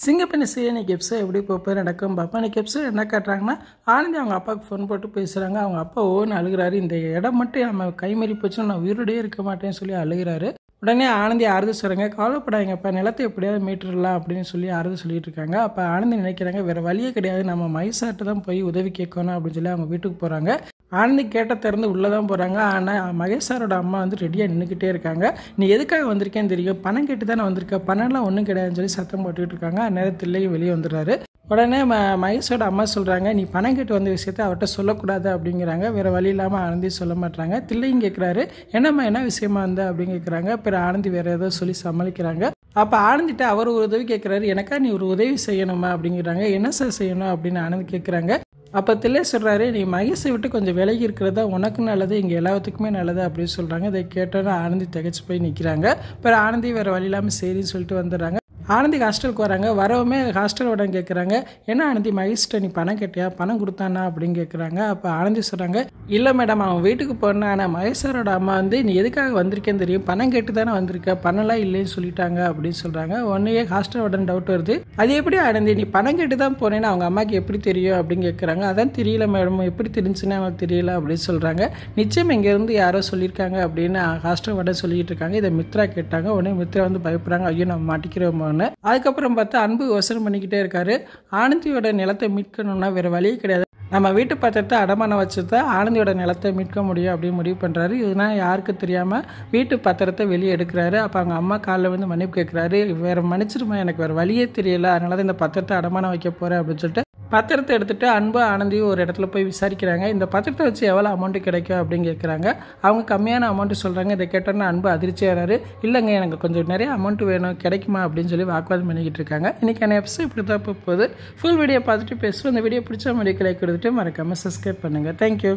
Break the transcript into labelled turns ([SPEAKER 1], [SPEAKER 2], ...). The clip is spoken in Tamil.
[SPEAKER 1] சிங்கப்பெண்ணை இன்னைக்கு எபிசோட் எப்படி போய் நடக்கும் பார்ப்போம். இன்னைக்கு எபிசோட் என்ன காட்டுறாங்கன்னா, ஆனந்தி அவங்க அப்பாவுக்கு ஃபோன் போட்டு பேசுகிறாங்க. அவங்க அப்பா ஓன்னு அழுகிறாரு. இந்த இடம் மட்டும் நம்ம கைமறி போச்சுன்னா நான் உயிரோடையே இருக்க மாட்டேன்னு சொல்லி அழுகிறாரு. உடனே ஆனந்தி ஆறுதல் சொல்கிறாங்க, கவலைப்படாதீங்கப்பா, நிலத்தை எப்படியாவது மீட்டுடலாம் அப்படின்னு சொல்லி ஆறுதல் சொல்லிட்டு இருக்காங்க. அப்போ ஆனந்தி நினைக்கிறாங்க, வேறு வழியே கிடையாது, நம்ம மகேஷார்ட்ட தான் போய் உதவி கேட்கணும் அப்படின்னு சொல்லி அவங்க வீட்டுக்கு போகிறாங்க. ஆனந்தி கேட்ட திறந்து உள்ளே தான் போகிறாங்க. ஆனால் மகேஷாரோட அம்மா வந்து ரெடியாக நின்றுக்கிட்டே இருக்காங்க. நீ எதுக்காக வந்திருக்கேன்னு தெரியும், பணம் கேட்டு தானே வந்திருக்க, பணம்லாம் ஒன்றும் கிடையாதுன்னு சொல்லி சத்தம் போட்டுக்கிட்டு இருக்காங்க. அந்நேரத்திலேயே வெளியே வந்துடுறாரு. உடனே மகேஷோட அம்மா சொல்கிறாங்க, நீ பணம் கேட்டு வந்த விஷயத்த அவர்கிட்ட சொல்லக்கூடாது அப்படிங்கிறாங்க. வேறு வழி இல்லாமல் ஆனந்தி சொல்ல மாட்டாங்க. தில்லையும் கேட்குறாரு, என்னம்மா என்ன விஷயமா இருந்தா அப்படின்னு கேட்குறாங்க. பிறகு ஆனந்தி வேறு ஏதோ சொல்லி சமாளிக்கிறாங்க. அப்போ ஆனந்திட்ட அவர் ஒரு உதவி கேட்குறாரு, எனக்கா நீ ஒரு உதவி செய்யணுமா அப்படிங்கிறாங்க. என்ன சார் செய்யணும் அப்படின்னு ஆனந்தி கேட்குறாங்க. அப்போ தில்லை சொல்கிறாரு, நீ மகேஷை விட்டு கொஞ்சம் விலகி இருக்கிறதா உனக்கும் நல்லது, இங்கே எல்லாத்துக்குமே நல்லது அப்படின்னு சொல்கிறாங்க. இதை கேட்டோன்னா ஆனந்தி திகச்சு போய் நிற்கிறாங்க. பிறகு ஆனந்தி வேறு வழி இல்லாமல் சரின்னு சொல்லிட்டு வந்துடுறாங்க. ஆனந்தி ஹாஸ்டலுக்கு வராங்க. வரவுமே ஹாஸ்டலோட கேட்குறாங்க, என்ன ஆனந்தி மகேஷ்கிட்ட நீ பணம் கேட்டியா, பணம் கொடுத்தானா அப்படின்னு கேட்குறாங்க. அப்போ ஆனந்தி சொல்கிறாங்க, இல்லை மேடம், அவன் வீட்டுக்கு போனேன், ஆனால் மகேஷரோட அம்மா வந்து நீ எதுக்காக வந்திருக்கேன்னு தெரியும், பணம் கேட்டு தானே வந்திருக்க, பணம்லாம் இல்லைன்னு சொல்லிட்டாங்க அப்படின்னு சொல்கிறாங்க. உடனே ஹாஸ்டலோட டவுட் வருது, அது எப்படி ஆனந்தி நீ பணம் கேட்டு தான் போனேன்னு அவங்க அம்மாவுக்கு எப்படி தெரியும் அப்படின்னு கேட்குறாங்க. அதான் தெரியல மேடம், எப்படி தெரிஞ்சுன்னு அவங்களுக்கு தெரியல அப்படின்னு சொல்கிறாங்க. நிச்சயம் இங்கேருந்து யாரோ சொல்லியிருக்காங்க அப்படின்னு ஹாஸ்டலோட சொல்லிட்டு இருக்காங்க. இதை மித்ரா கேட்டாங்க. உடனே மித்ரா வந்து பயப்படுறாங்க, ஐயோ நம்ம மாட்டிக்கிறோமோ. அதுக்கப்புறம் பார்த்தா அன்பு யோசனை பண்ணிக்கிட்டே இருக்காரு. ஆனந்தியோட நிலத்தை மீட்கணும்னா வேற வழியே கிடையாது, நம்ம வீட்டு பத்திரத்தை அடமானம் வச்சு தான் ஆனந்தியோட நிலத்தை மீட்க முடியும் அப்படின்னு முடிவு பண்ணுறாரு. இதனால் யாருக்கு தெரியாமல் வீட்டு பத்திரத்தை வெளியே எடுக்கிறாரு. அப்போ அவங்க அம்மா காலில் வந்து மன்னிப்பு கேட்குறாரு, வேறு மன்னிச்சிருமா, எனக்கு வேறு வழியே தெரியல, அதனால தான் இந்த பத்திரத்தை அடமானம் வைக்க போகிறேன் அப்படின்னு சொல்லிட்டு பத்திரத்தை எடுத்துகிட்டு அன்பு ஆனந்தியும் ஒரு இடத்துல போய் விசாரிக்கிறாங்க. இந்த பத்திரத்தை வச்சு எவ்வளோ அமௌண்ட்டு கிடைக்கும் அப்படின்னு கேட்குறாங்க. அவங்க கம்மியான அமௌண்ட்டு சொல்கிறாங்க. இதை கேட்டோன்னா அன்பு அதிர்ச்சியாகிறாரு, இல்லைங்க எனக்கு கொஞ்சம் நிறைய அமௌண்ட்டு வேணும், கிடைக்குமா அப்படின்னு சொல்லி வாக்குவாதம் பண்ணிக்கிட்டு இருக்காங்க. இன்றைக்கான எபிசோட் இப்படி தான் போகுது. ஃபுல் வீடியோ பார்த்துட்டு பேசுவோம். இந்த வீடியோ பிடிச்ச மாதிரி லைக் கொடுத்துட்டு மறக்காமல் சப்ஸ்கிரைப் பண்ணுங்கள். தேங்க்யூ.